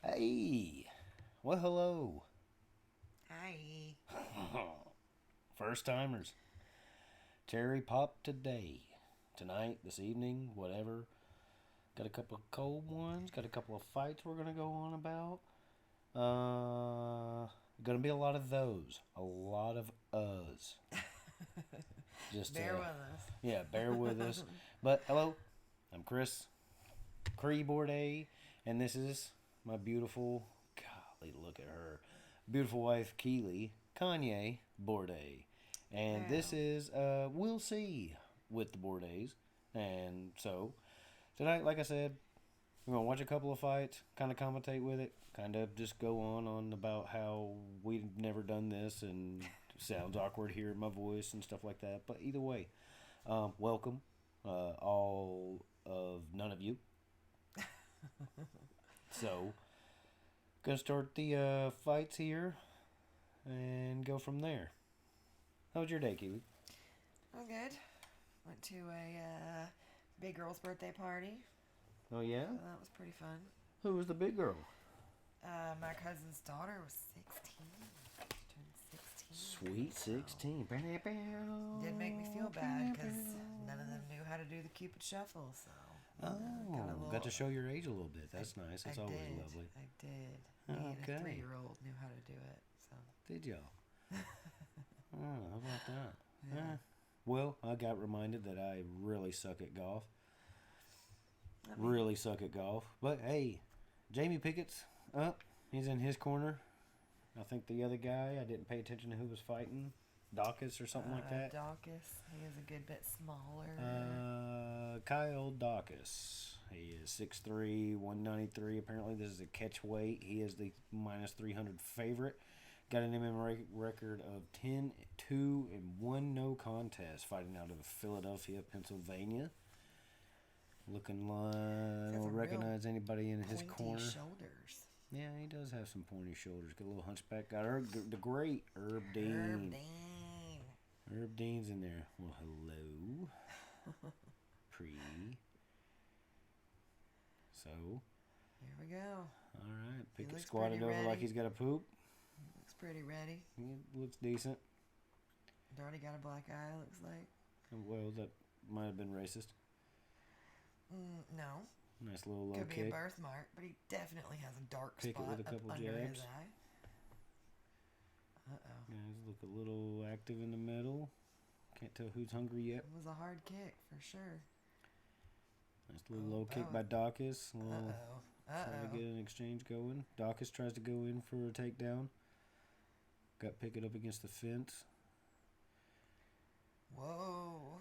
Hey, well, hello. Hi. First timers. Cherry pop today, tonight, this evening, whatever. Got a couple of cold ones. Got a couple of fights we're gonna go on about. Gonna be a lot of those. A lot of us. Just Bear with us. yeah, bear with us. But hello, I'm Chris, Borde, and this is my beautiful, golly, look at her, beautiful wife Keely, Kanye Borde, and this Wow. is We'll See with the Bordes, and so tonight, like I said, we're gonna watch a couple of fights, kind of commentate with it, kind of just go on about how we've never done this and sounds awkward hearing my voice and stuff like that. But either way, welcome, all of none of you. So, gonna start the fights here and go from there. How was your day, Kiwi? I'm good. Went to a big girl's birthday party, Oh yeah, so that was pretty fun. who was the big girl? My cousin's daughter was 16. She turned 16. Sweet So 16. did make me feel bad because none of them knew how to do the Cupid Shuffle. So got a Oh, got little. to show your age a little bit. That's nice. I That's always did. lovely. I did. Me and a Okay. 3-year-old knew how to do it. So Did y'all? Oh, how about that? yeah. Well, I got reminded that I really suck at golf. I mean, Really suck at golf. But hey, Jamie Pickett's up. He's in his corner. I think the other guy, I didn't pay attention to who was fighting. Dawkins or something like that. Dawkins, he is a good bit smaller. Kyle Dawkins. He is 6'3", 193. Apparently, this is a catch weight. He is the minus 300 favorite. Got an MMA record of 10-2 and 1 no contest, fighting out of Philadelphia, Pennsylvania. Looking like I He's got don't some real recognize anybody in his pointy corner. shoulders. Yeah, he does have some pointy shoulders. Got a little hunchback. Got the great Herb Dean. Herb Dean. Herb Dean's in there. Well, hello. Pre. So, Here we go. all right. He Pickett looks squatted pretty over like ready. he's got a poop. Looks pretty ready. He looks decent. Already got a black eye, looks like. Well, that might have been racist. No. Nice little low Could be a kick. birthmark, but he definitely has a dark Pick it spot with a up couple under his jabs. eye. Uh-oh. Guys look a little active in the middle. Can't tell who's hungry yet. It was a hard kick, for sure. Nice little Oh, low kick by Dawkins. Little Uh-oh. trying to Uh-oh. get an exchange going. Dawkins tries to go in for a takedown. Got Pickett up against the fence. Whoa.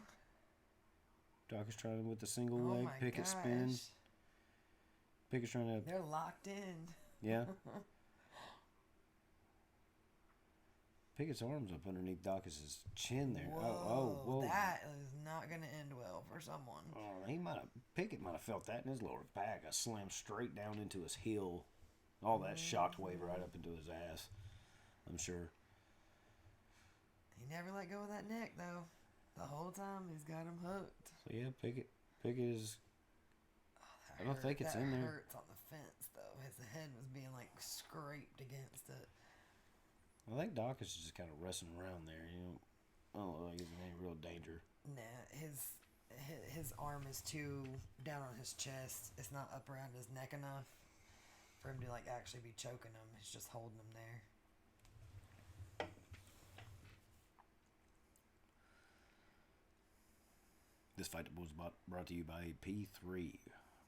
Dawkins trying with the single Oh leg. my Pickett gosh. spinning. Pickett's trying to, They're locked in. yeah. Pickett's arms up underneath Dawkins' chin there. Whoa. Whoa. That is not going to end well for someone. Pickett might have felt that in his lower back. A slam straight down into his heel. All that shockwave right up into his ass. I'm sure. He never let go of that neck, though. The whole time he's got him hooked. So yeah, Pickett is. I don't think it's that in there. hurts on the fence, though. His head was being, like, scraped against it. I think Dawkins is just kind of wrestling around there. I don't look like he's in any real danger. Nah, his arm is too down on his chest. It's not up around his neck enough for him to, like, actually be choking him. He's just holding him there. This fight was brought to you by P3,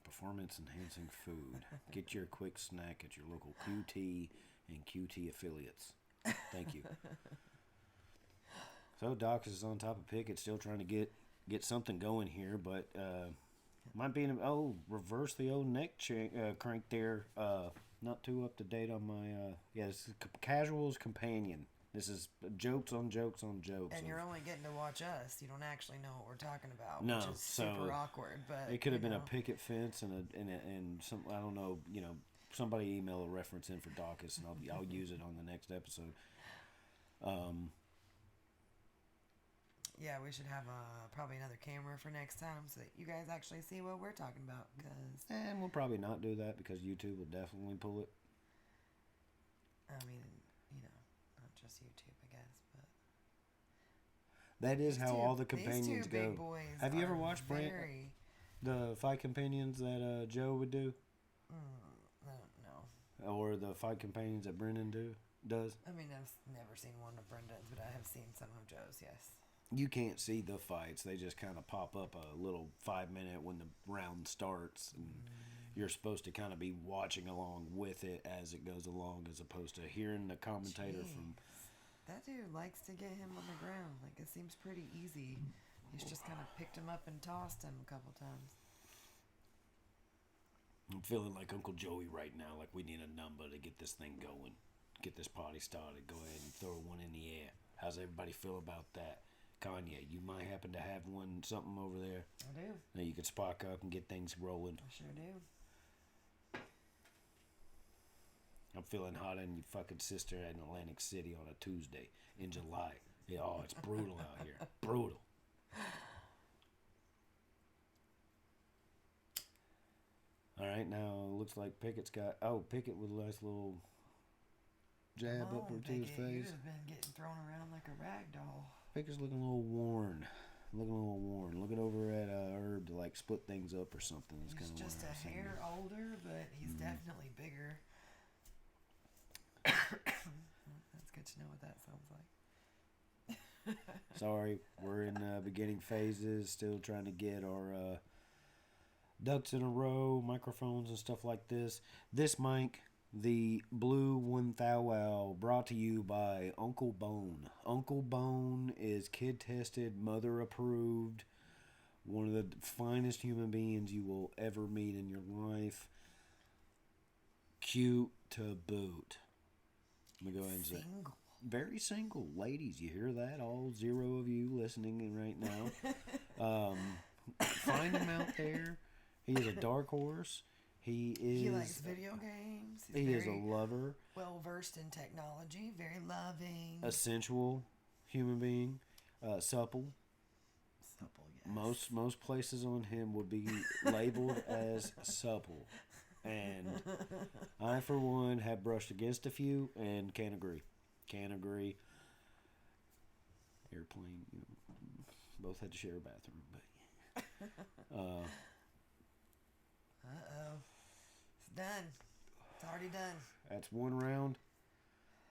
Performance Enhancing Food. Get your quick snack at your local QT and QT affiliates. Thank you. So Doc is on top of Pickett, still trying to get something going here, but might be reverse the old neck crank there. Not too up to date on my this is Casual's Companion. This is jokes on jokes on jokes. And you're only getting to watch us. You don't actually know what we're talking about, No, which is super awkward. But it could have been know. a picket fence and some I don't know, somebody email a reference in for Dawkins and I'll use it on the next episode. Yeah, we should have probably another camera for next time so that you guys actually see what we're talking about. And we'll probably not do that because YouTube will definitely pull it. I mean, not just YouTube, I guess, but That is how all the these companions two go. big boys. Have you ever are watched very, the fight companions that Joe would do, I don't know. or the fight companions that Brendan does? I mean, I've never seen one of Brendan's, but I have seen some of Joe's. Yes. You can't see the fights; they just kind of pop up a little 5 minute when the round starts, and you're supposed to kind of be watching along with it as it goes along, as opposed to hearing the commentator from. That dude likes to get him on the ground. Like, it seems pretty easy. He's just kind of picked him up and tossed him a couple times. I'm feeling like Uncle Joey right now. Like we need a number to get this thing going, get this party started. Go ahead and throw one in the air. How's everybody feel about that? Kanye, you might happen to have something over there. I do. That you could spark up and get things rolling. I sure do. I'm feeling hot in your fucking sister in Atlantic City on a Tuesday in July. Yeah, oh, it's brutal out here. Brutal. All right, now it looks like Pickett's got. Oh, Pickett with a nice little jab up to his You've face. been getting thrown around like a rag doll. Pickett's looking a little worn. Looking over at Herb to like split things up or something. He's just a hair older, but he's definitely bigger. That's good to know what that sounds like. Sorry, we're in beginning phases, still trying to get our ducks in a row, microphones and stuff like this. This mic, the Blue 1000, brought to you by Uncle Bone. Uncle Bone is kid tested, mother approved, one of the finest human beings you will ever meet in your life. Cute to boot. Let me go ahead and say. Very single. Ladies, you hear that? All 0 of you listening in right now. Find him out there. He is a dark horse. He likes video games. He is a lover. Well versed in technology. Very loving. A sensual human being. Supple. Supple, yes. Most places on him would be labeled as supple. And I, for one, have brushed against a few and can't agree. Airplane, both had to share a bathroom, but Uh-oh. It's done. It's already done. That's one round.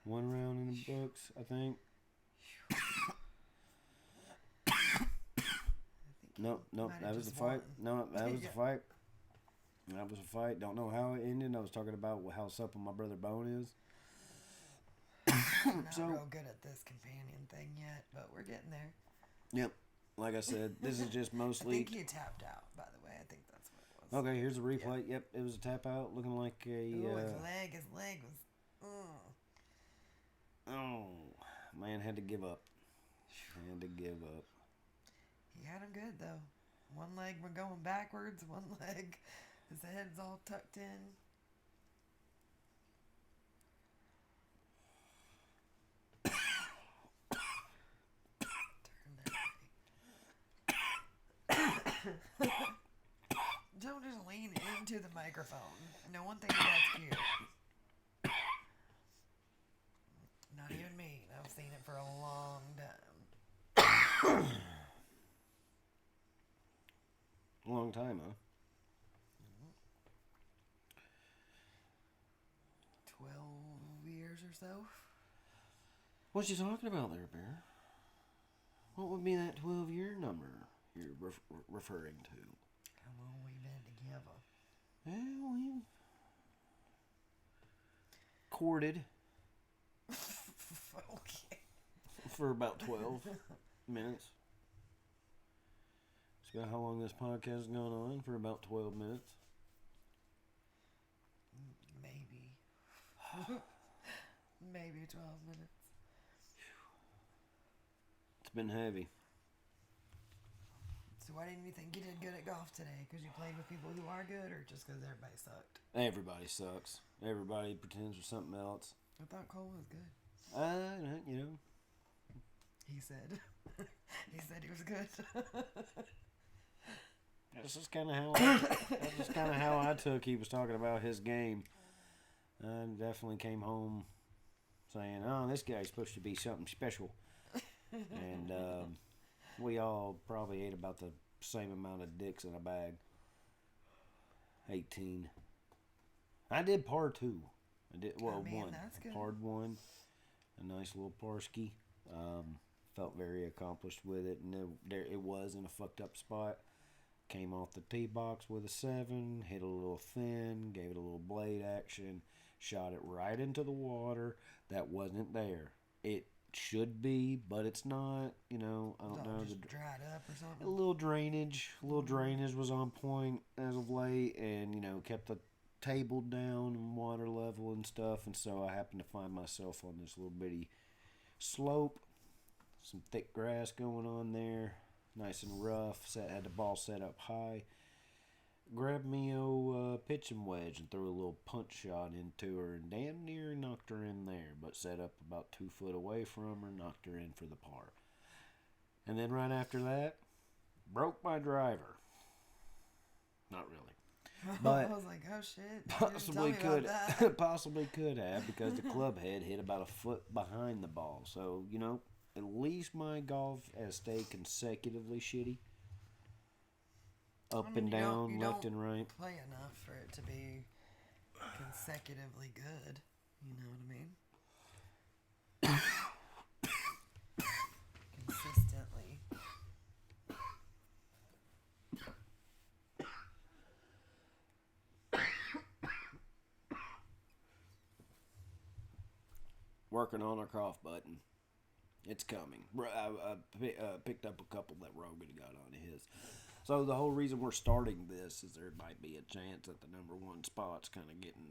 One round in the books, I think. No, that was the fight. No, that was the fight. That was a fight. Don't know how it ended. I was talking about how supple my brother Bone is. I'm not real good at this companion thing yet, but we're getting there. Yep. Like I said, this is just mostly. I think he tapped out, by the way. I think that's what it was. Okay, here's the replay. Yep, it was a tap out, looking like a. Ooh, his leg was. Oh, man had to give up. He had him good though. One leg we're going backwards. One leg, his head's all tucked in. Don't just lean into the microphone. No one thinks that's cute. Not even me. I've seen it for a long time. Long time, huh? 12 years or so. What you talking about there, Bear? What would be that 12-year number you're referring to? How long we been together? Well, we courted Okay. for about 12 minutes. That's about how long this podcast has gone on, for about 12 minutes. Maybe. Maybe 12 minutes. It's been heavy. So why didn't you think you did good at golf today? Because you played with people who are good, or just because everybody sucked? Everybody sucks. Everybody pretends for something else. I thought Cole was good. You know. He said. He said he was good. That's just kind of how I took. He was talking about his game. I definitely came home saying, "Oh, this guy's supposed to be something special," and we all probably ate about the same amount of dicks in a bag. 18. I did par 2. I did one. That's good. Parred 1. A nice little parski. Felt very accomplished with it, and it was in a fucked up spot. Came off the tee box with a 7, hit a little thin, gave it a little blade action, shot it right into the water. That wasn't there. It should be, but it's not. I don't know. Just dried up or something. A little drainage was on point as of late, and kept the table down and water level and stuff. And so I happened to find myself on this little bitty slope, some thick grass going on there. Nice and rough. Had the ball set up high. Grabbed me a pitching wedge and threw a little punch shot into her and damn near knocked her in there. But set up about 2 foot away from her, knocked her in for the par. And then right after that, broke my driver. Not really. But I was like, oh shit. possibly could have, because the club head hit about a foot behind the ball. So, at least my golf has stayed consecutively shitty. Up and down, left and right. Play enough for it to be consecutively good. You know what I mean? Consistently. Working on our cough button. It's coming. I picked up a couple that Rogan got on his. So the whole reason we're starting this is there might be a chance that the number 1 spot's kind of getting...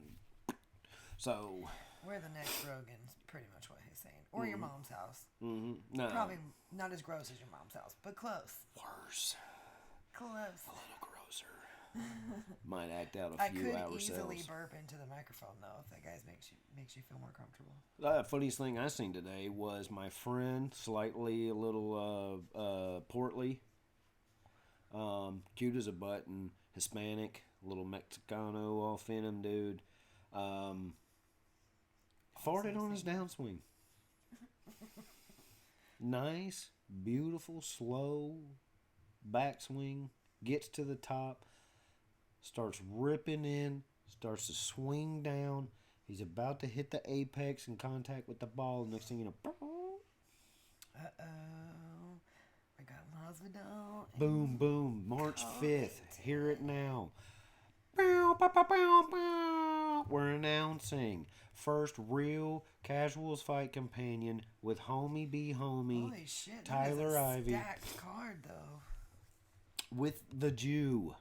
So... We're the next Rogan's pretty much what he's saying. Or your mom's house. Mm-hmm. No. Probably not as gross as your mom's house, but close. Worse. Close. A little grosser. Might act out a few hours. I could easily burp into the microphone though, if that guy makes you feel more comfortable. Funniest thing I seen today was my friend, slightly a little portly, cute as a button, Hispanic, little Mexicano off in him dude, farted on his downswing. Nice, beautiful, slow backswing, gets to the top, starts ripping in, starts to swing down. He's about to hit the apex in contact with the ball. Next thing you know, I got Masvidal. Boom, boom. March 5th. Hear it now. We're announcing first real casuals fight companion with homie be homie. Holy shit, Tyler Ivy. Stacked card though. With the Jew,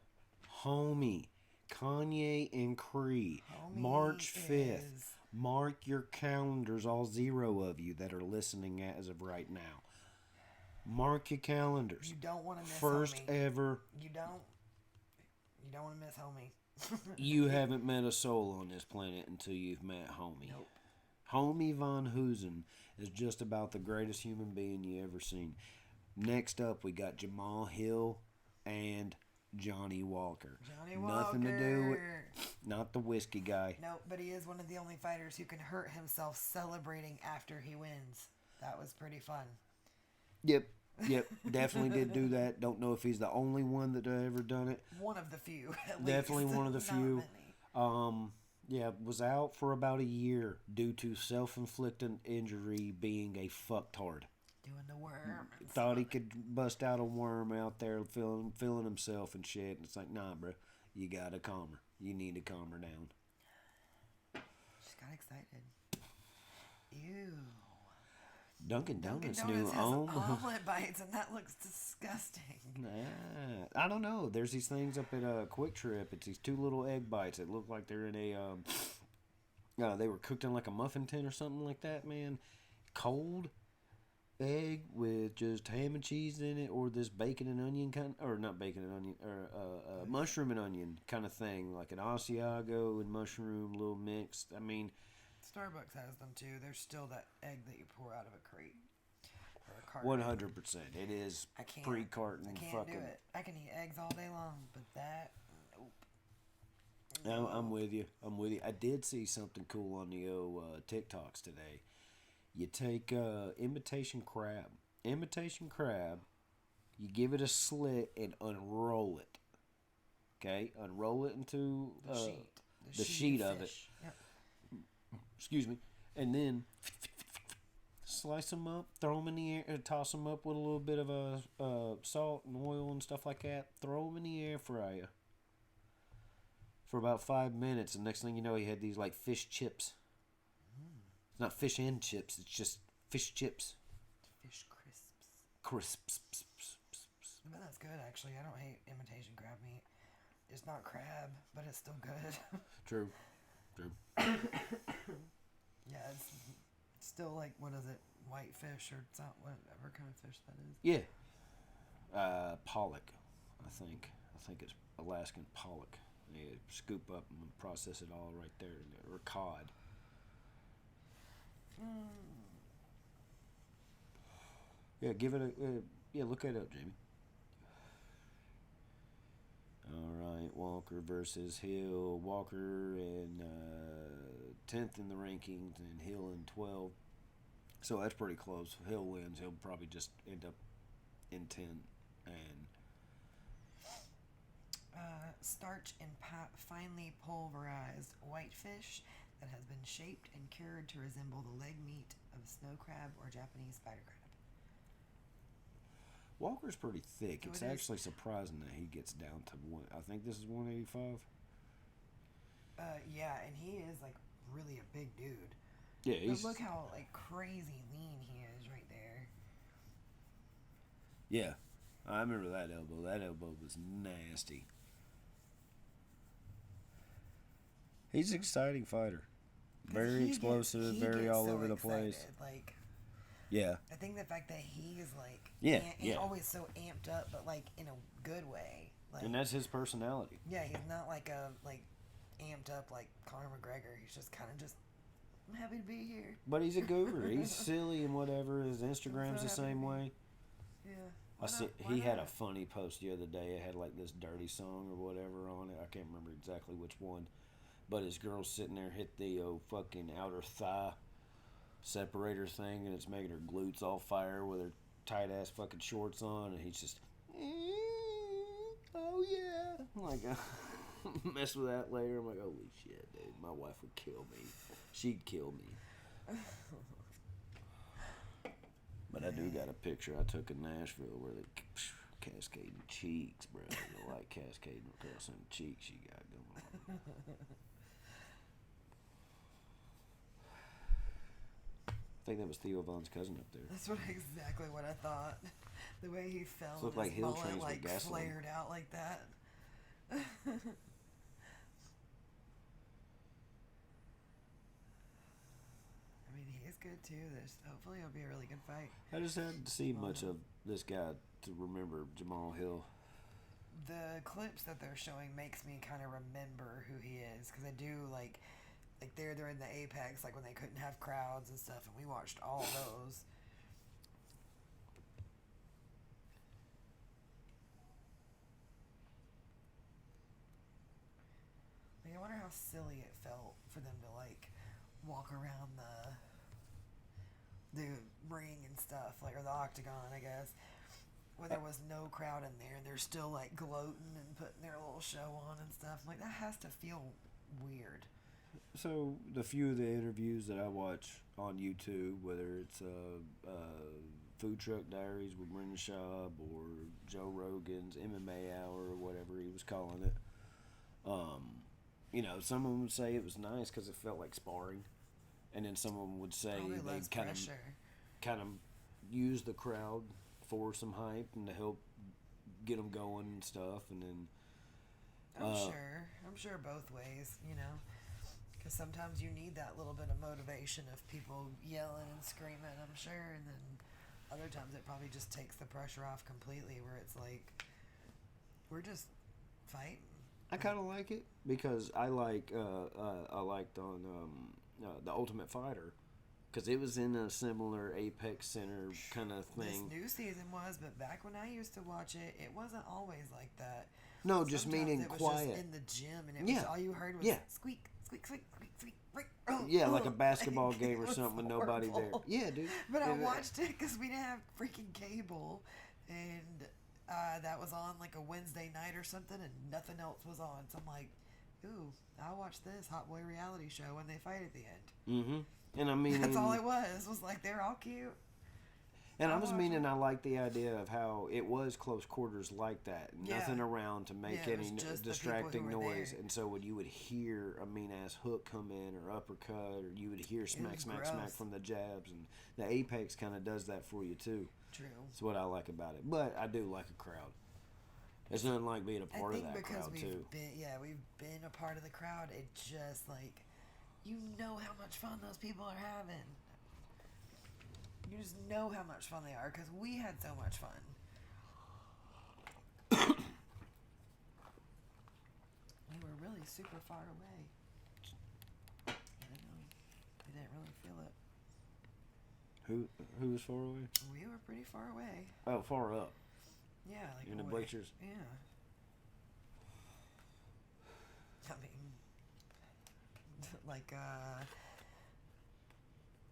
homie, Kanye and Cree. March 5th. Mark your calendars, all 0 of you that are listening as of right now. Mark your calendars. You don't want to miss First homie. ever. You don't want to miss homie. You haven't met a soul on this planet until you've met homie. Nope. Homie Von Hoosen is just about the greatest human being you ever seen. Next up, we got Jamal Hill and Johnny Walker. Nothing to do with, not the whiskey guy. Nope, but he is one of the only fighters who can hurt himself celebrating after he wins. That was pretty fun. Yep, definitely did do that. Don't know if he's the only one that ever done it. One of the few, at Definitely least. one of the Not few. many. Yeah, was out for about a year due to self-inflicted injury, being a fucktard. Doing the worm. Thought he could bust out a worm out there feeling himself and shit. And it's like, nah, bro, you gotta calm her. You need to calm her down. Just got excited. Ew. Dunkin' Donuts has new omelet bites, and that looks disgusting. Nah, I don't know. There's these things up at Quick Trip. It's these 2 little egg bites that look like they're in a they were cooked in like a muffin tin or something like that, man. Cold egg with just ham and cheese in it, or this bacon and onion kind, or not bacon and onion, or mushroom and onion kind of thing, like an Asiago and mushroom little mix. I mean, Starbucks has them too. There's still that egg that you pour out of a crate or a carton. 100%. It is pre-carton. I can't do it. I can eat eggs all day long, but that, nope. I'm with you. I did see something cool on the TikToks today. You take imitation crab. Imitation crab. You give it a slit and unroll it. Okay, unroll it into The sheet. the sheet of it. fish. Yep. Excuse me, and then slice them up, throw them in the air, toss them up with a little bit of salt and oil and stuff like that. Throw them in the air fryer for about 5 minutes. And next thing you know, you had these like fish chips. It's not fish and chips; it's just fish chips. Fish crisps. Crisps. But that's good, actually. I don't hate imitation crab meat. It's not crab, but it's still good. True. Yeah, it's still like, what is it? White fish or something, whatever kind of fish that is. Yeah. Pollock, I think. I think it's Alaskan pollock. You scoop up and process it all right there. Or cod. Yeah, give it a... look it up, Jamie. Alright, Walker versus Hill. Walker in 10th in the rankings and Hill in 12th. So that's pretty close. Hill wins. He'll probably just end up in 10. And Starch and finely pulverized whitefish that has been shaped and cured to resemble the leg meat of snow crab or Japanese spider crab. Walker's pretty thick. So It's it is. actually surprising that he gets down to one. I think this is 185. Yeah, and he is like really a big dude. Yeah, But he's... look how like crazy lean he is right there. Yeah, I remember that elbow. That elbow was nasty. He's an exciting fighter. 'Cause Very he explosive, very gets all so over the excited, place. Like, Yeah. I think the fact that he is like, he's Yeah. always so amped up, but like in a good way. Like, And that's his personality. yeah, he's not like amped up like Conor McGregor. He's just kind of just, I'm happy to be here. But he's a goober. He's silly and whatever. His Instagram's the same way. Yeah. He had a funny post the other day. It had like this dirty song or whatever on it. I can't remember exactly which one. But his girl's sitting there, hit the fucking outer thigh separator thing, and it's making her glutes all fire with her tight ass fucking shorts on, and he's just, oh yeah. I'm like, mess with that later. I'm like, holy shit, dude. My wife would kill me. She'd kill me. But I do got a picture I took in Nashville where they cascading cheeks, bro. The light cascading across them cheeks she got going on. I think that was Theo Von's cousin up there. That's exactly what I thought. The way he fell, Looked and like his hill mullet trains with like gasoline. flared out like that. I mean, he is good too. Hopefully it'll be a really good fight. I just hadn't seen much of this guy to remember Jamal Hill. The clips that they're showing makes me kind of remember who he is, because I do like they're in the Apex, like when they couldn't have crowds and stuff, and we watched all those. Like, I wonder how silly it felt for them to like walk around the ring and stuff, like, or the octagon, I guess, where there was no crowd in there, and they're still like gloating and putting their little show on and stuff. Like, that has to feel weird. So the few of the interviews that I watch on YouTube, whether it's Food Truck Diaries with Brendan Schaub or Joe Rogan's MMA Hour or whatever he was calling it, some of them would say it was nice because it felt like sparring, and then some of them would say Probably they less kind pressure. of use the crowd for some hype and to help get them going and stuff, and then I'm sure both ways, because sometimes you need that little bit of motivation of people yelling and screaming, I'm sure, and then other times it probably just takes the pressure off completely, where it's like, we're just fighting. I kind of like it because I liked on the Ultimate Fighter because it was in a similar Apex Center kind of thing. This new season was, but back when I used to watch it, it wasn't always like that. No, just Sometimes meaning it was quiet. just in the gym, and it was all you heard was squeak, squeak, squeak, squeak, squeak, squeak. Yeah, like a basketball Like, game it or was something with nobody there. horrible. Yeah, dude. But I And, watched it because we didn't have freaking cable, and that was on like a Wednesday night or something, and nothing else was on. So I'm like, ooh, I'll watch this Hot Boy reality show when they fight at the end. Mm-hmm. And I mean, That's all it was like they're all cute. and I I'll was watch meaning, it. I like the idea of how it was close quarters like that. Yeah. Nothing around to make Yeah, it any was just the distracting people who were noise. there. And so when you would hear a mean ass hook come in or uppercut, or you would hear smack, was smack, smack gross. from the jabs. And the Apex kind of does that for you too. True. That's what I like about it. But I do like a crowd. It's nothing like being a I part of think that because crowd we've too. we've been a part of the crowd. It just like, you know how much fun those people are having. You just know how much fun they are because we had so much fun. You were really super far away. I don't know. I didn't really feel it. Who was far away? We were pretty far away. Oh, far up. Yeah, like In the away. bleachers? Yeah. I mean, like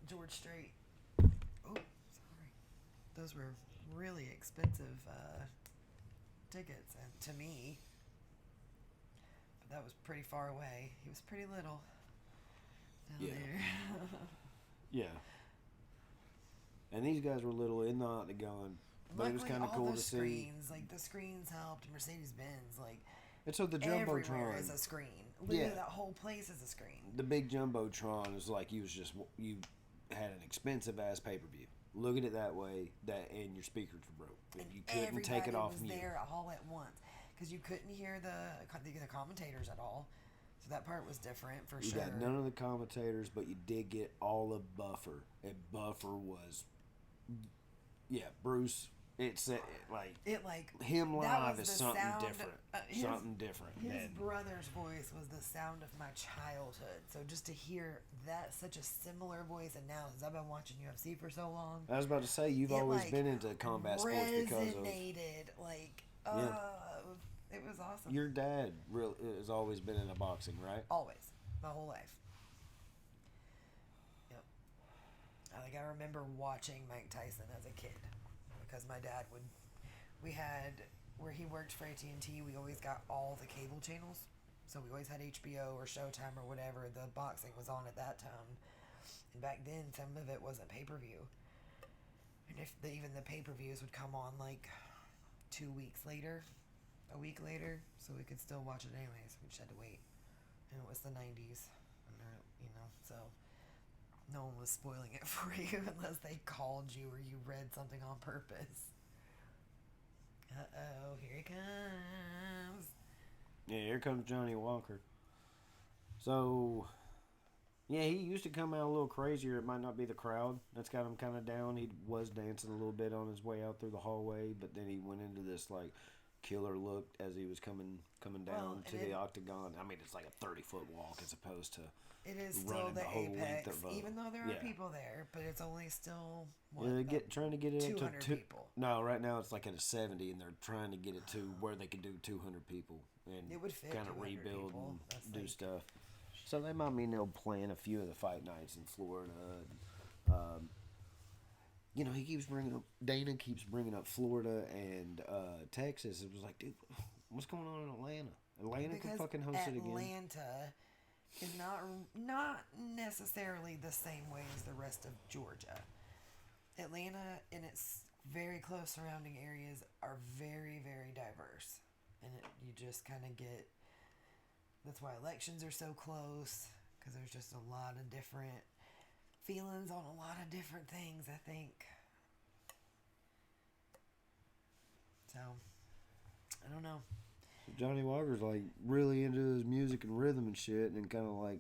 George Strait. Oh, sorry. Those were really expensive tickets, and to me. But that was pretty far away. He was pretty little down Yeah. there. Yeah. And these guys were little in the octagon, but it was Luckily, kind of all cool the to see. screens, like the screens helped. Mercedes Benz, like And so the everywhere jumbotron, is a screen. Literally, Yeah. that whole place is a screen. the big jumbotron is like you had an expensive ass pay per view. Look at it that way. That and your speakers were broke. And You couldn't take it everybody off was mute. there all at once because you couldn't hear the commentators at all. So that part was different for You sure. got none of the commentators, but you did get all of Buffer. And Buffer was, yeah, Bruce. It's like It like him that live was is the something sound, different. his- Something different. His than- brother's voice was the sound of my childhood. So just to hear that such a similar voice, and now since I've been watching UFC for so long, I was about to say you've it, always like, been into combat sports because of resonated like it was awesome. your dad. Has always been into boxing, right? Always, my whole life. Yep. I remember watching Mike Tyson as a kid because my dad would. We had where he worked for AT&T. We always got all the cable channels, so we always had HBO or Showtime or whatever the boxing was on at that time. And back then, some of it wasn't pay-per-view, and even the pay-per-views would come on like 2 weeks later, a week later, so we could still watch it anyways. We just had to wait. And it was the 90s, and so no one was spoiling it for you unless they called you or you read something on purpose. Uh-oh, here he comes. Yeah, here comes Johnny Walker. So, yeah, he used to come out a little crazier. It might not be the crowd that's got him kind of down. He was dancing a little bit on his way out through the hallway, but then he went into this like killer look as he was coming down to the octagon. I mean, it's like a 30-foot walk as opposed to It is still running the the whole length apex, of a- even though there are yeah. people there, but it's only still trying to get it up 200 to people. No, right now it's like at a 70, and they're trying to get it to where they can do 200 people and It would fit kind of 200 rebuild people. and That's do like- stuff. So they might mean they'll plan a few of the fight nights in Florida. He keeps bringing up Dana keeps bringing up Florida and Texas. It was like, dude, what's going on in Atlanta? Atlanta could fucking host it again. Atlanta is not necessarily the same way as the rest of Georgia. Atlanta and its very close surrounding areas are very, very diverse, and you just kind of get. That's why elections are so close, because there's just a lot of different feelings on a lot of different things, I think. So, I don't know. Johnny Walker's like really into his music and rhythm and shit, and then kind of like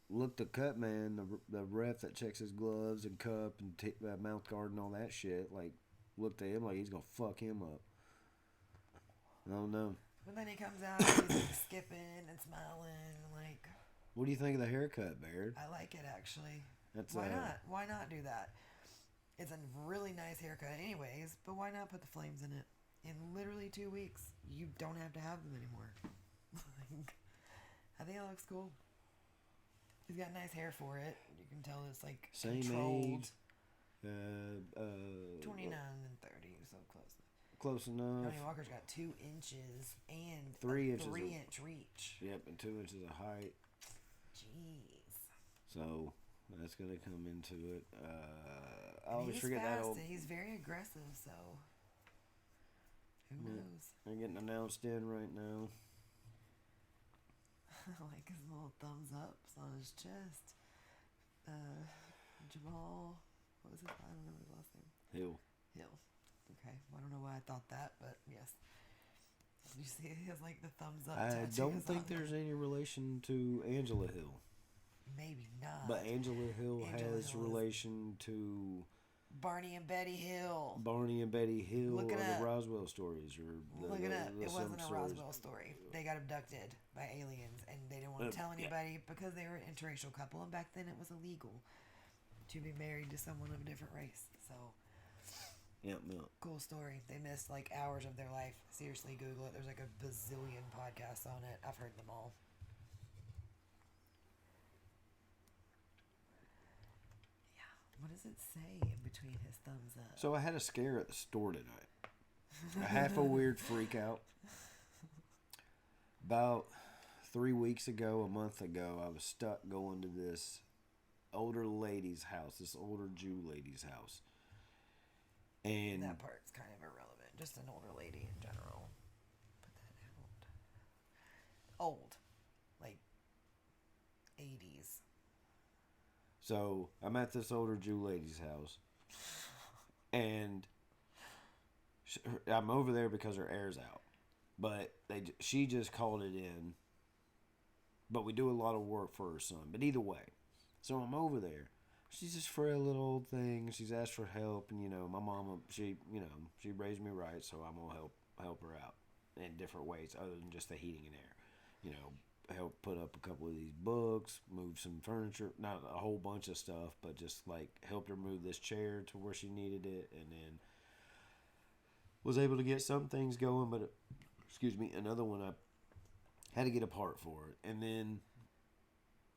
looked at Cut Man, the ref that checks his gloves and cup and mouth guard and all that shit. Like looked at him like he's gonna fuck him up. I don't know. But then he comes out, he's like skipping and smiling, like. What do you think of the haircut, Baird? I like it actually. That's Why not? Why not do that? It's a really nice haircut, anyways. But why not put the flames in it? In literally 2 weeks, you don't have to have them anymore. I think it looks cool. He's got nice hair for it. You can tell it's like Same controlled. age. 29 and 30, so close. Close enough. Johnny Walker's got 2 inches and 3 inches. 3-inch reach. Yep, and 2 inches of height. Jeez. So that's gonna come into it. I And always he's forget fast that old. and he's very aggressive, so who knows? They're getting announced in right now. Like his little thumbs ups on his chest. Jamal, what was his? I don't know his last name. Hill. Okay, well, I don't know why I thought that, but yes. You see, he has like the thumbs up. I tattoos don't think on there's him. any relation to Angela Hill, Maybe not. but Angela Hill Angela has Hill is- relation to Barney and Betty Hill. Barney and Betty Hill Look of it the up. Roswell stories, or Look it up. It some wasn't a stories. Roswell story. They got abducted by aliens, and they didn't want to tell yeah. anybody because they were an interracial couple, and back then it was illegal to be married to someone of a different race. So, Yep, no. cool story. They missed like hours of their life. Seriously, Google it. There's like a bazillion podcasts on it. I've heard them all. Yeah. What does it say in between his thumbs up? So I had a scare at the store tonight. A half a weird freak out. About 3 weeks ago, a month ago, I was stuck going to this older lady's house, this older Jew lady's house. And That part's kind of irrelevant. Just an older lady in general. Put that out. Old. Like 80s. so I'm at this older Jew lady's house. And I'm over there because her air's out. But she just called it in. But we do a lot of work for her son. But either way. So I'm over there. She's this frail little old thing. She's asked for help. And, my mama, she raised me right. So I'm going to help her out in different ways other than just the heating and air. Help put up a couple of these books, move some furniture. Not a whole bunch of stuff, but just like helped her move this chair to where she needed it. And then was able to get some things going. But, another one I had to get a part for it. And then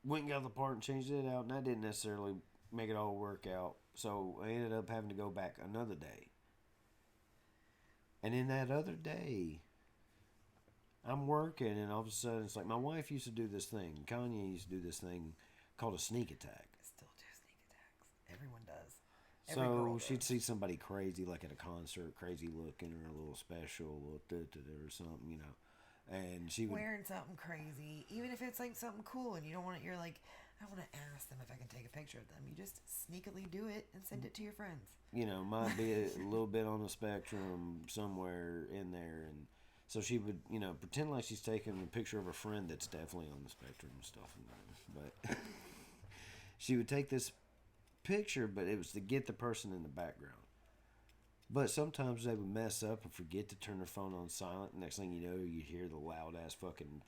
went and got the part and changed it out. And that didn't necessarily make it all work out. So I ended up having to go back another day. And in that other day, I'm working and all of a sudden it's like my wife used to do this thing. Kanye used to do this thing called a sneak attack. I still do sneak attacks. Everyone does. Every girl So she'd does. see somebody crazy, like at a concert, crazy looking or a little special, or something, And she would. Wearing something crazy, even if it's like something cool and you don't want it, you're like, I want to ask them if I can take a picture of them. You just sneakily do it and send it to your friends. Might be a little bit on the spectrum somewhere in there. And so she would, pretend like she's taking a picture of a friend that's definitely on the spectrum and stuff. But she would take this picture, but it was to get the person in the background. But sometimes they would mess up and forget to turn their phone on silent. Next thing you know, you hear the loud ass fucking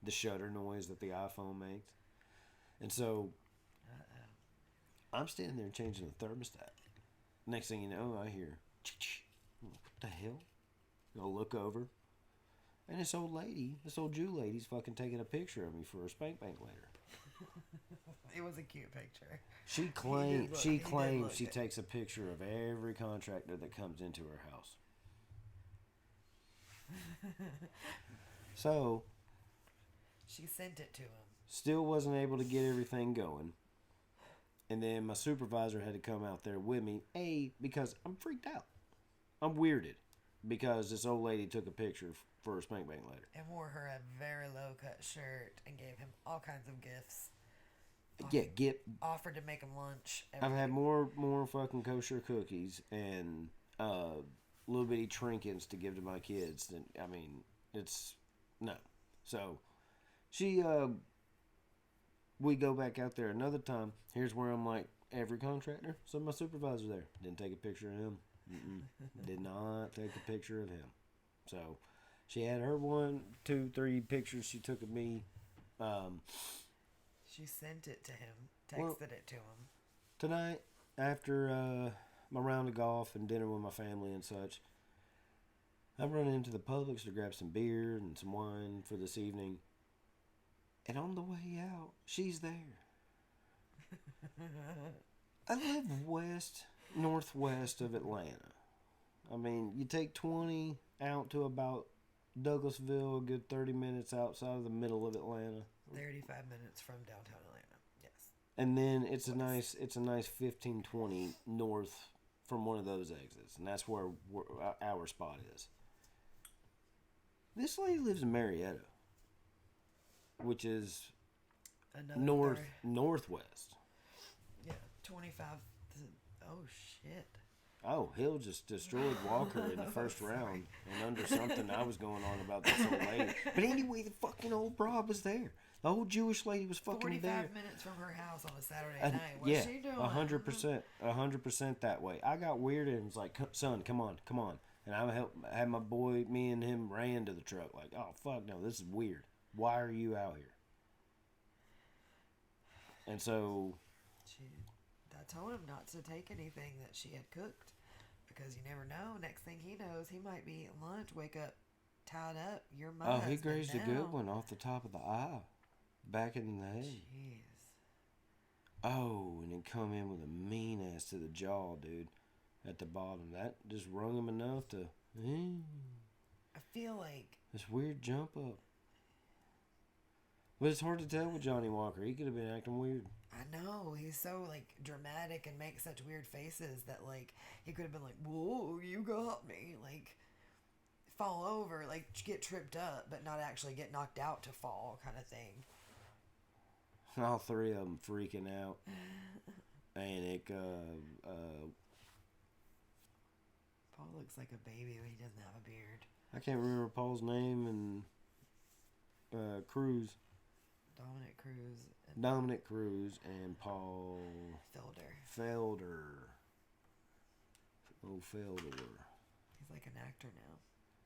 the shutter noise that the iPhone makes. And so I'm standing there changing the thermostat. Next thing you know, I hear what the hell? I'll look over. And this old Jew lady's fucking taking a picture of me for a spank bank later. It was a cute picture. She claims she takes a picture of every contractor that comes into her house. So She sent it to him. still wasn't able to get everything going. And then my supervisor had to come out there with me. Because I'm freaked out. I'm weirded. Because this old lady took a picture for a spank bank later. And wore her a very low cut shirt and gave him all kinds of gifts. Yeah, Offered to make him lunch. I've had more fucking kosher cookies and little bitty trinkets to give to my kids. Than it's no. So we go back out there another time. Here's where I'm like every contractor. So my supervisor there didn't take a picture of him. Did not take a picture of him. So she had her 1, 2, 3 pictures she took of me. She sent it to him. Texted it to him. Tonight, after my round of golf and dinner with my family and such, I'm running into the Publix to grab some beer and some wine for this evening. And on the way out, she's there. I live northwest of Atlanta. I mean, you take 20 out to about Douglasville, a good 30 minutes outside of the middle of Atlanta. 35 minutes from downtown Atlanta. Yes. And then it's West. a nice 15, 20 north from one of those exits. And that's where our spot is. This lady lives in Marietta, which is Another northwest. Yeah, 25. Oh shit. Oh, Hill just destroyed Walker in the first round and under something I was going on about this old lady. But anyway, the fucking old broad was there. The old Jewish lady was fucking 45 there. minutes from her house on a Saturday night. What's Yeah, she doing? 100% that way. I got weird and was like, son, come on. And I had my boy, me and him ran to the truck like, oh, fuck no, this is weird. Why are you out here? And so... I told him not to take anything that she had cooked because you never know. Next thing he knows, he might be eating lunch, wake up, tied up. You're my Oh, he husband grazed now. a good one off the top of the eye. Back in the head. Jeez. Oh, and it come in with a mean ass to the jaw, dude. At the bottom. That just rung him enough to... I feel like... This weird jump up. But it's hard to tell with Johnny Walker. He could have been acting weird. I know, he's so like dramatic and makes such weird faces that like he could have been like, whoa, you got me, like fall over, like get tripped up but not actually get knocked out to fall kind of thing. All three of them freaking out. And it Paul looks like a baby when he doesn't have a beard. I can't remember Paul's name and Cruz. Dominic Cruz and Paul Felder. Oh, Felder. He's like an actor now.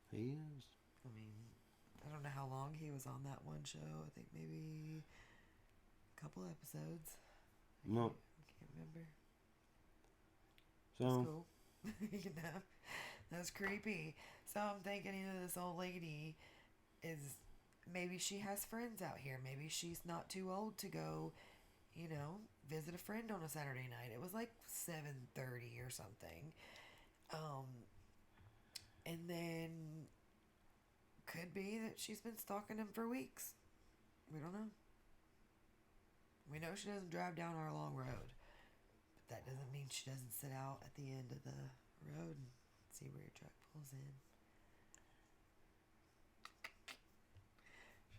He is. I mean, I don't know how long he was on that one show. I think maybe a couple episodes. No. I can't remember. So. That's cool. You know, that's creepy. So I'm thinking, this old lady is... Maybe she has friends out here. Maybe she's not too old to go, visit a friend on a Saturday night. It was like 7:30 or something. And then could be that she's been stalking him for weeks. We don't know. We know she doesn't drive down our long road. But that doesn't mean she doesn't sit out at the end of the road and see where your truck pulls in.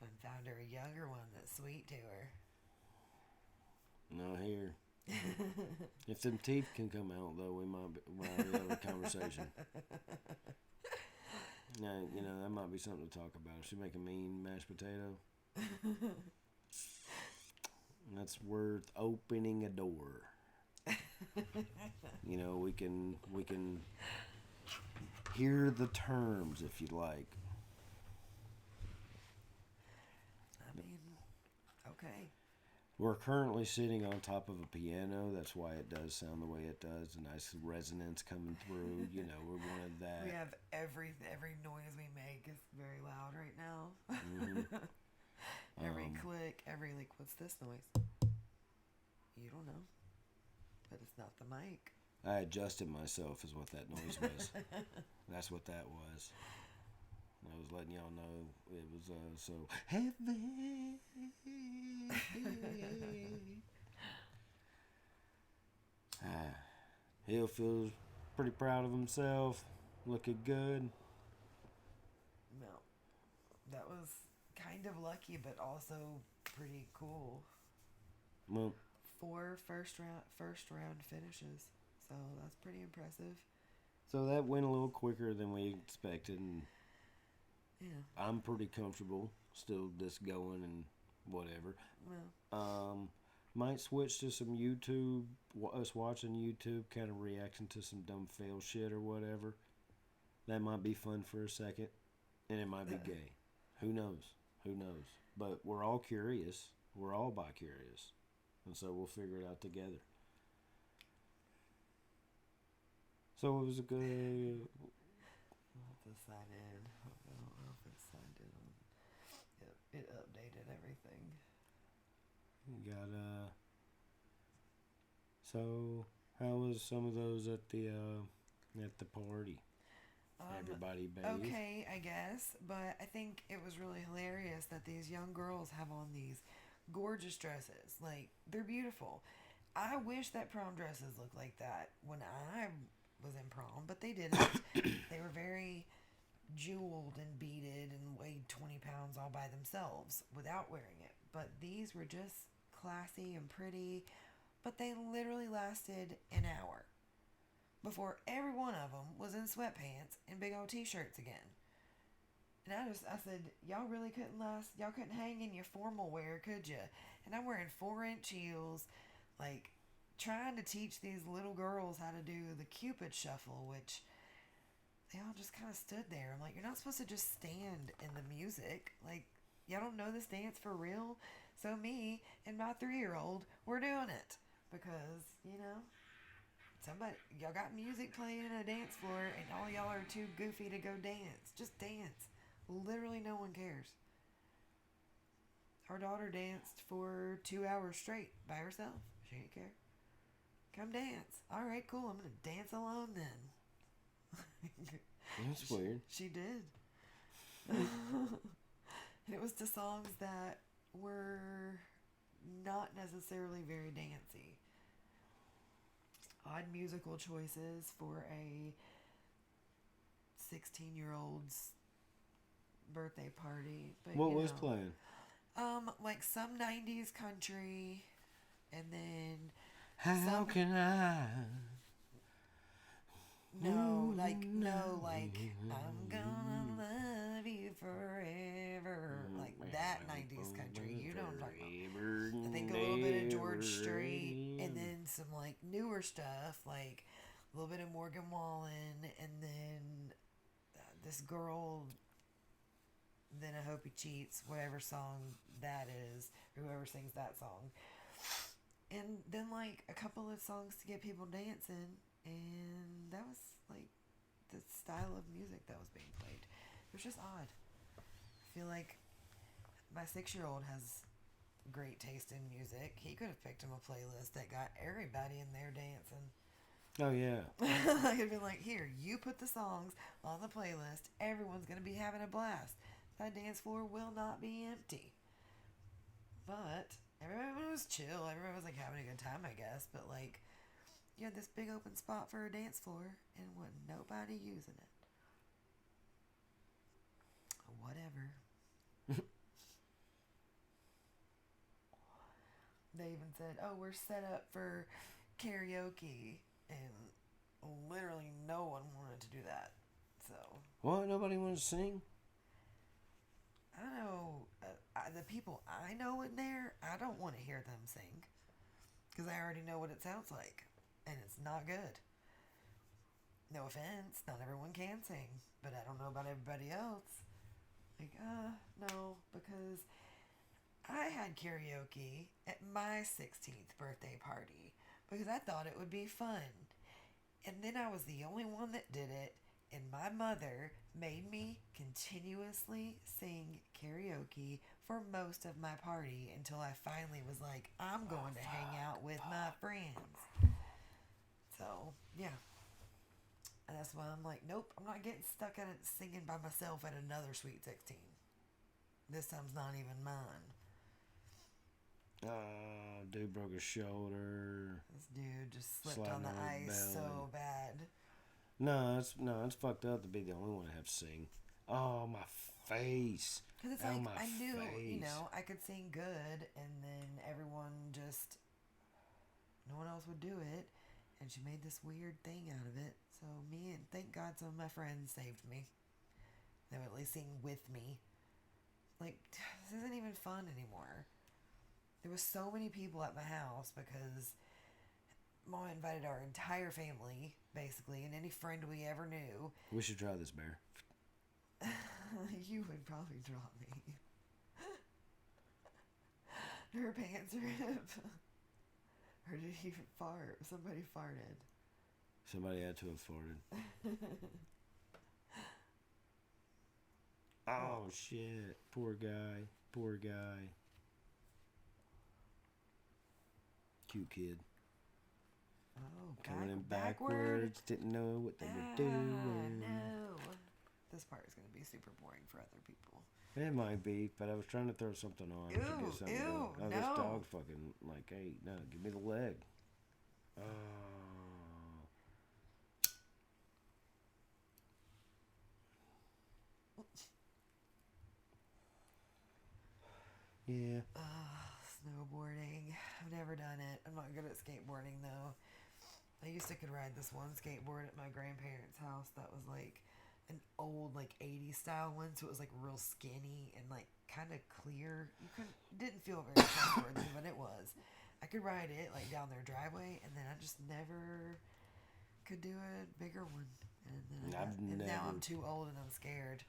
And found her a younger one that's sweet to her. Not here. If them teeth can come out, though, we might have a conversation. Now, that might be something to talk about. If she make a mean mashed potato, that's worth opening a door. We can hear the terms if you like. Okay. We're currently sitting on top of a piano. That's why it does sound the way it does. A nice resonance coming through. We wanted that. We have every noise we make is very loud right now. Mm-hmm. Every click, what's this noise? You don't know. But it's not the mic. I adjusted myself is what that noise was. That's what that was. I was letting y'all know it was so heavy. Hill feels pretty proud of himself, looking good. No, that was kind of lucky, but also pretty cool. Well, 4 first round finishes, so that's pretty impressive. So that went a little quicker than we expected, and yeah, I'm pretty comfortable still just going and whatever. Well, might switch to some YouTube, us watching YouTube, kind of reacting to some dumb fail shit or whatever. That might be fun for a second, and it might be gay. Who knows? But we're all curious. We're all bi-curious, and so we'll figure it out together. So it was a good... I'll have to sign in. I don't know if it's signed in. It updated everything. You got So how was some of those at the party? Everybody bathed. Okay, I guess, but I think it was really hilarious that these young girls have on these gorgeous dresses. Like, they're beautiful. I wish that prom dresses looked like that when I was in prom, but they didn't. They were very jeweled and beaded and weighed 20 pounds all by themselves without wearing it. But these were just classy and pretty, but they literally lasted an hour before every one of them was in sweatpants and big old t-shirts again. And I said, y'all really couldn't last, y'all couldn't hang in your formal wear, could you? And I'm wearing 4-inch heels, like trying to teach these little girls how to do the Cupid shuffle, which they all just kind of stood there. I'm like, you're not supposed to just stand in the music. Like, y'all don't know this dance for real? So me and my 3-year-old, we're doing it. Because, somebody, y'all got music playing in a dance floor and all y'all are too goofy to go dance. Just dance. Literally no one cares. Our daughter danced for 2 hours straight by herself. She didn't care. Come dance. All right, cool. I'm going to dance alone then. That's weird. She did. And it was to songs that were not necessarily very dancey. Odd musical choices for a 16-year-old's birthday party. But What was playing? Like some 90s country, and then How can I? No, like I'm gonna love you forever, like that 90s country. You know what I'm talking about. I think a little bit of George Strait, and then some like newer stuff, like a little bit of Morgan Wallen, and then this girl. Then I Hope He Cheats, whatever song that is, whoever sings that song, and then like a couple of songs to get people dancing. And that was like the style of music that was being played. It was just odd. I feel like my 6-year-old has great taste in music. He could have picked him a playlist that got everybody in there dancing. Oh yeah. I could have been like, here, you put the songs on the playlist. Everyone's gonna be having a blast. That dance floor will not be empty. But everybody was chill. Everybody was like having a good time, I guess. But like, you had this big open spot for a dance floor and wasn't nobody using it. Whatever. They even said, oh, we're set up for karaoke. And literally no one wanted to do that. So. What? Nobody wanted to sing? I don't know. The people I know in there, I don't want to hear them sing. Because I already know what it sounds like. And it's not good. No offense, not everyone can sing, but I don't know about everybody else. Like, no, because I had karaoke at my 16th birthday party because I thought it would be fun. And then I was the only one that did it, and my mother made me continuously sing karaoke for most of my party until I finally was like, I'm going to hang out with my friends. So, yeah. And that's why I'm like, nope, I'm not getting stuck at it singing by myself at another Sweet 16. This time's not even mine. Dude broke his shoulder. This dude just slipped on the ice so bad. No, it's fucked up to be the only one to have to sing. Oh, my face. Because it's like, I knew, I could sing good, and then everyone just, no one else would do it. And she made this weird thing out of it. So thank God some of my friends saved me. They would at least sing with me. Like, this isn't even fun anymore. There was so many people at my house because Mom invited our entire family, basically, and any friend we ever knew. We should try this, Bear. You would probably drop me. Her pants rip. Or did he fart? Somebody farted. Somebody had to have farted. Oh, shit. Poor guy. Poor guy. Cute kid. Oh, Coming in backward. backwards, didn't know what they were doing. No. This part is going to be super boring for other people. It might be, but I was trying to throw something on to Ew, get something ew, going. Oh, this no. dog's fucking like, hey, no, give me the leg. Oh. Yeah. Snowboarding. I've never done it. I'm not good at skateboarding though. I used to could ride this one skateboard at my grandparents' house that was like an old like 80s style one, so it was like real skinny and like kind of clear. You couldn't didn't feel very trustworthy, but it was. I could ride it like down their driveway, and then I just never could do a bigger one. And then now I'm too old and I'm scared.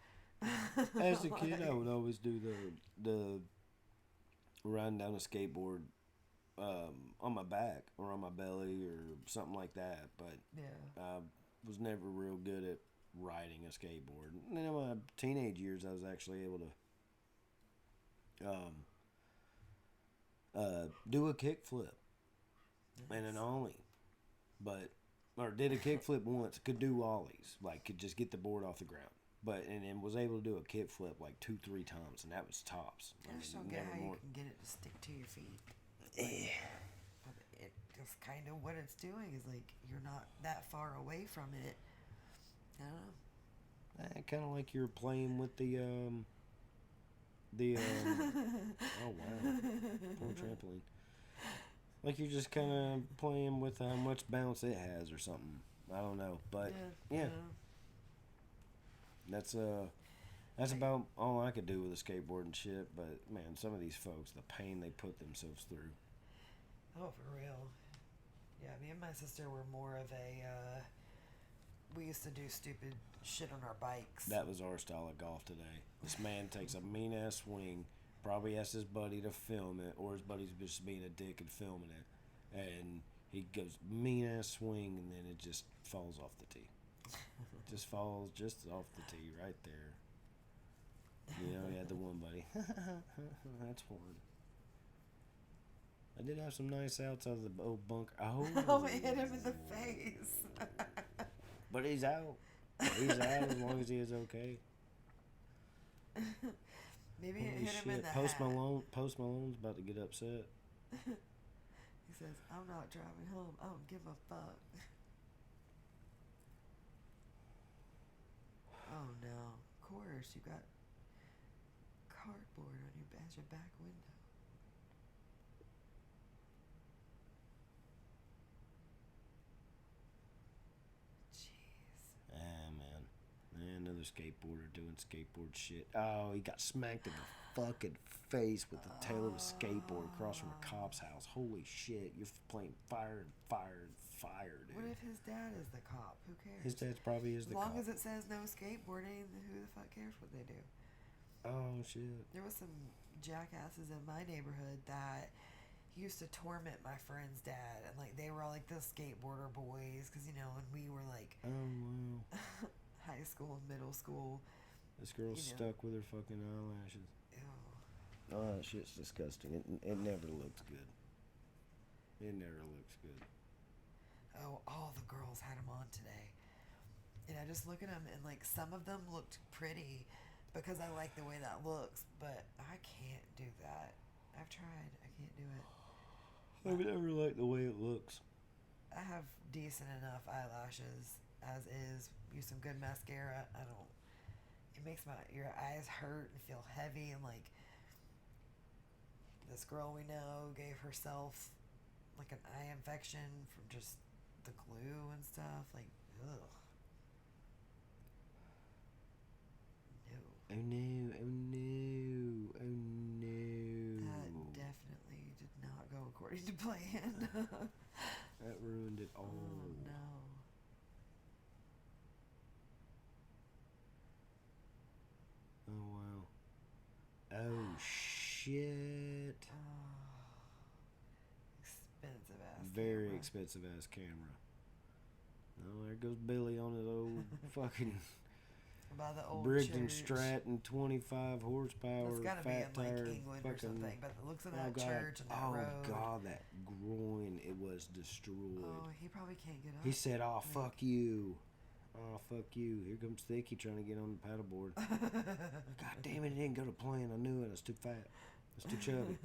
As a kid, I would always do the riding down a skateboard on my back or on my belly or something like that. But yeah, I was never real good at riding a skateboard. And then in my teenage years, I was actually able to do a kickflip and an ollie, or did a kickflip once. Could do ollies, like could just get the board off the ground. And then was able to do a kickflip like 2-3 times, and that was tops. I just don't get how you can get it to stick to your feet. But it just kind of what it's doing is like you're not that far away from it. I don't know. Kind of like you're playing with the oh wow, poor trampoline. Like you're just kind of playing with how much bounce it has or something. I don't know, but yeah. That's about all I could do with a skateboard and shit. But man, some of these folks, the pain they put themselves through. Oh, for real. Yeah, me and my sister were more of a. We used to do stupid shit on our bikes. That was our style of golf today. This man takes a mean ass swing, probably asks his buddy to film it, or his buddy's just being a dick and filming it, and he goes mean ass swing, and then it just falls off the tee. Just falls just off the tee right there. You know, he had the one buddy. That's fun. I did have some nice outs out of the old bunker. Oh, it hit him in the face. But he's out. He's out as long as he is okay. Maybe it hit him in the Post hat. Post Malone's about to get upset. He says, "I'm not driving home. I don't give a fuck." Oh no! Of course, you got cardboard on your back window. Jeez. Ah, man. Another skateboarder doing skateboard shit. Oh, he got smacked in the fucking face with the tail of a skateboard across from a cop's house. Holy shit. You're playing fire and fire and fire, dude. What if his dad is the cop? Who cares? His dad's probably is the cop. As long as it says no skateboarding, who the fuck cares what they do? Oh, shit. There was some jackasses in my neighborhood that used to torment my friend's dad, and like they were all like the skateboarder boys, because you know when we were like Oh, wow. high school, middle school. This girl's stuck with her fucking eyelashes. Ew. Oh, that shit's disgusting. It never looks good. It never looks good. Oh, all the girls had them on today, and I just look at them, and like some of them looked pretty because I like the way that looks, but I can't do that. I've tried. I can't do it. I've never liked the way it looks. I have decent enough eyelashes as is. Use some good mascara. I don't. It makes your eyes hurt and feel heavy, and like this girl we know gave herself like an eye infection from just the glue and stuff. Like, ugh. No. Oh no! Oh no! Oh no! That definitely did not go according to plan. That ruined it all. Oh no. Oh wow. Oh shit. Expensive ass. Very camera. expensive ass camera. Oh, there goes Billy on his old fucking By the old Brigden church. Stratton 25 horsepower It's gotta be fat in like tire England or fucking. something. But the looks of Oh that god! church and that Oh road. god! That groin was destroyed. Oh, he probably can't get up. He said, "Oh, fuck you. Oh, fuck you. Here comes Thicky trying to get on the paddleboard." God damn it, it didn't go to plan. I knew it. I was too fat. I was too chubby.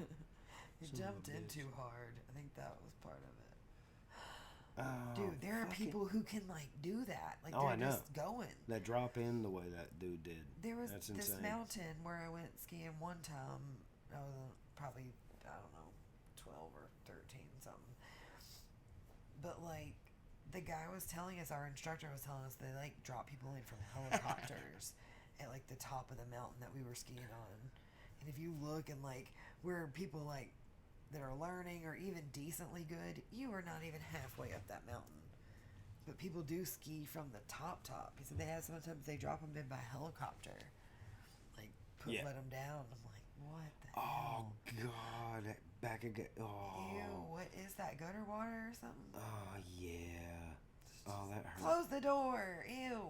He Son of a jumped in bitch. too hard. I think that was part of it. Oh, Dude, there are fuck people who can like do that. Like Oh, I they're know. just going. That drop in the way that dude did. There was That's this insane. mountain where I went skiing one time. I was probably, I don't know, 12 or 13 something. But like the guy was telling us, our instructor was telling us they like drop people in from helicopters at like the top of the mountain that we were skiing on. And if you look and like where people like that are learning or even decently good, you are not even halfway up that mountain. But people do ski from the top. He said they have sometimes they drop them in by helicopter, like let them down. I'm like, what the hell? God, that back again. Oh, Ew, what is that? Gutter water or something? Oh yeah. Oh, that hurt. Close the door. Ew.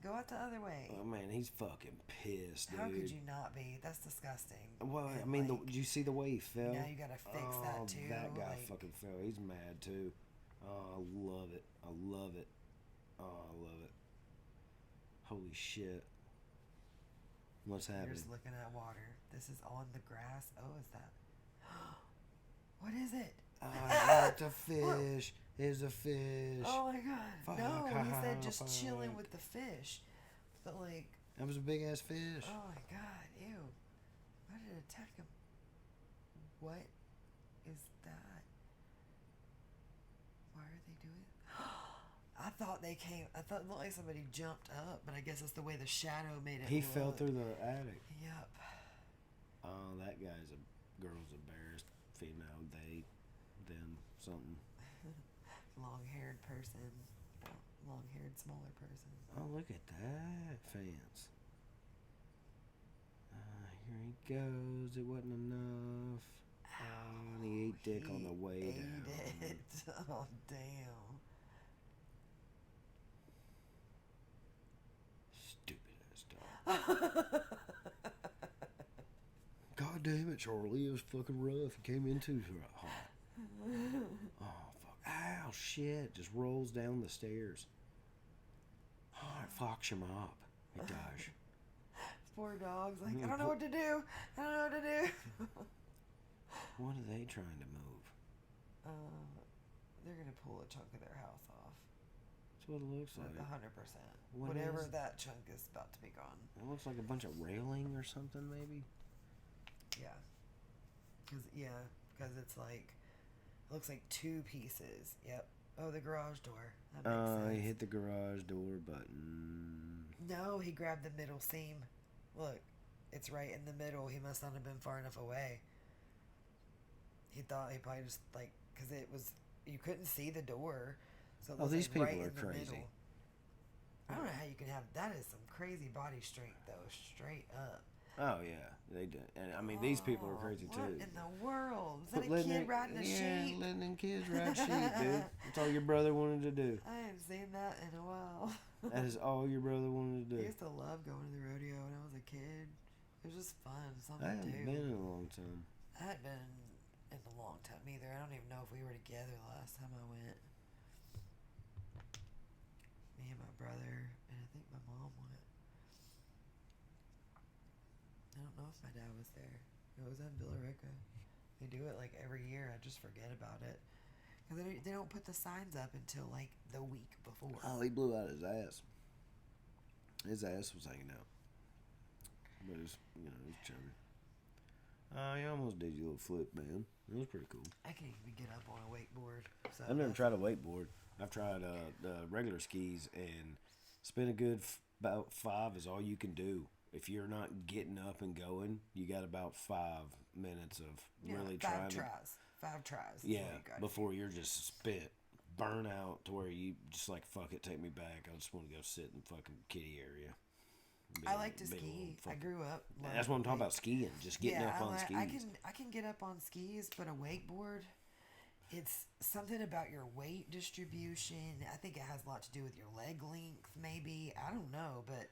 Go out the other way. Oh man, he's fucking pissed, dude. How could you not be? That's disgusting. Well, And, I mean, like, did you see the way he fell? now you gotta fix that too. That guy like, fucking fell. He's mad too. Oh, I love it. I love it. Oh, I love it. Holy shit. What's You're happening? just looking at water. This is on the grass. Oh, is that? What is it? It's a fish. It's a fish. Oh my god. Fuck, No, he said just fuck. chilling with the fish. But like, That was a big ass fish. oh my god, ew. Why did it attack him? What is that? Why are they doing it? I thought they came, I thought it looked like somebody jumped up, but I guess that's the way the shadow made it He look. fell through the attic. Yep. Oh, that guy's a girl's embarrassed. Female, they, them, something. Long-haired person. Long-haired, smaller person. Oh, look at that fence. Here he goes. It wasn't enough. Oh, and he ate dick on the way down. Ate it. Oh, damn. Stupid ass dog. God damn it, Charlie. It was fucking rough. He came in too hot. Oh, fuck. Ow, shit. Just rolls down the stairs. Oh, it fucks him up. It does. Poor dog's like, I don't know what to do. I don't know what to do. What are they trying to move? They're gonna pull a chunk of their house off. That's what it looks like. 100%. What Whatever is- that chunk is about to be gone. It looks like a bunch of railing or something, maybe. Yeah. Because it's like, it looks like two pieces. Yep. Oh, the garage door. That makes sense. He hit the garage door button. No, he grabbed the middle seam. Look, it's right in the middle. He must not have been far enough away. He thought he probably just like, because it was, you couldn't see the door. So it was These like people right are in the crazy. middle. I don't know how you can have, that is some crazy body strength though, straight up. Oh yeah, they do. And I mean, these people are crazy what too. in the world? Is that But a kid riding a sheep? letting them kids ride sheep, dude. That's all your brother wanted to do. I haven't seen that in a while. That is all your brother wanted to I do. used to love going to the rodeo when I was a kid. It was just fun, something I to haven't do. been in a long time. I hadn't been in a long time either. I don't even know if we were together the last time I went. Me and my brother, and I think my mom went. I don't know if my dad was there. It was in Villarica. They do it like every year. I just forget about it. Because they don't put the signs up until like the week before. Oh, he blew out his ass. His ass was hanging out. But it's, he's chubby. Oh, he almost did your little flip, man. It was pretty cool. I can't even get up on a wakeboard. So I've never tried a wakeboard. I've tried the regular skis, and spin a good about 5 is all you can do. If you're not getting up and going, you got about 5 minutes of really trying. 5 tries. Yeah, before you're just spent, burn out to where you just like, fuck it, take me back. I just want to go sit in the fucking kiddie area. I like to ski. I grew up. That's what I'm talking about, skiing. Just getting up on skis. I can get up on skis, but a wakeboard, it's something about your weight distribution. I think it has a lot to do with your leg length, maybe. I don't know, but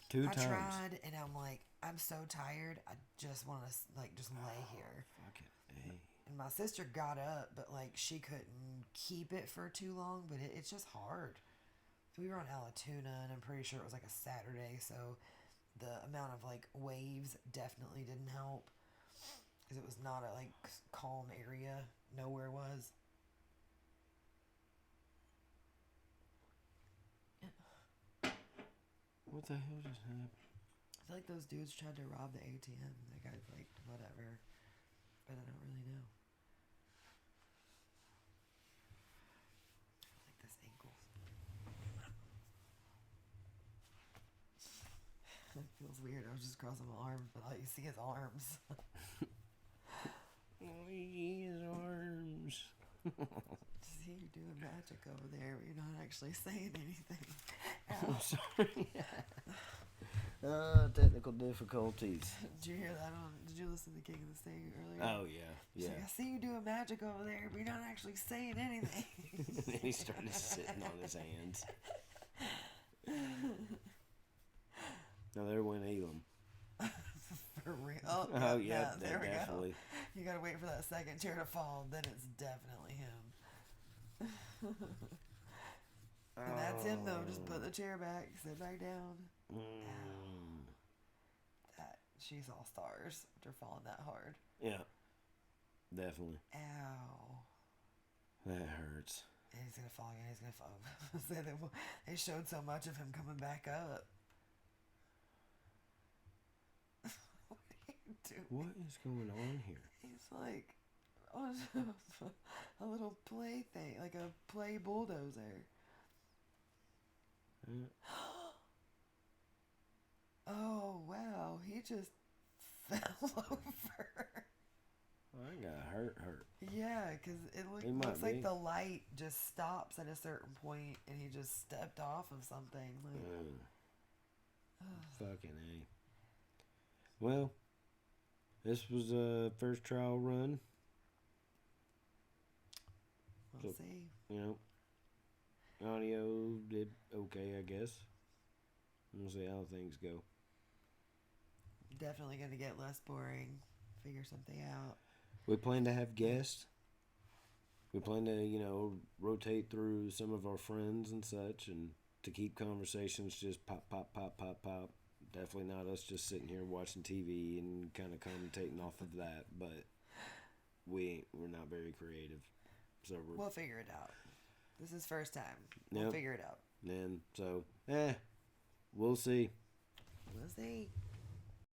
2 times. I tried, and I'm like, I'm so tired. I just want to like just lay here. Fuck it. Hey. And my sister got up, but like she couldn't keep it for too long, but it's just hard. We were on Alatoona, and I'm pretty sure it was like a Saturday, so the amount of like waves definitely didn't help because it was not a like calm area. Nowhere was. What the hell just happened? I feel like those dudes tried to rob the ATM. That guy's like, whatever. But I don't really know. I like this ankle. It feels weird. I was just crossing my arms, but all you see is arms. His arms. See, you're doing magic over there, but you're not actually saying anything. I'm sorry. Technical difficulties. Did you hear that on? Did you listen to King of the State earlier? Oh, yeah. She's like, I see you doing magic over there, but you're not actually saying anything. And then he started sitting on his hands. Now there went Elam. For real? Oh, yeah, there we definitely. go. You gotta wait for that second chair to fall, then it's definitely him. And that's him though. Just put the chair back, sit back down. That she's all stars after falling that hard. Yeah, definitely. Ow. That hurts. And he's gonna fall again. He's gonna fall. They showed so much of him coming back up. What are you doing? What is going on here? He's like on a little play thing, like a play bulldozer. Oh wow, he just fell over. I got hurt. Yeah, because it looks like the light just stops at a certain point, and he just stepped off of something. Fucking A. Well, this was a first trial run. We'll see. You know, audio did okay, I guess. We'll see how things go. Definitely going to get less boring. Figure something out. We plan to have guests. We plan to, rotate through some of our friends and such, and to keep conversations just pop. Definitely not us just sitting here watching TV and kind of commentating off of that, but we're not very creative. So we'll figure it out. This is first time. Yep. We'll figure it out. And so, we'll see. We'll see.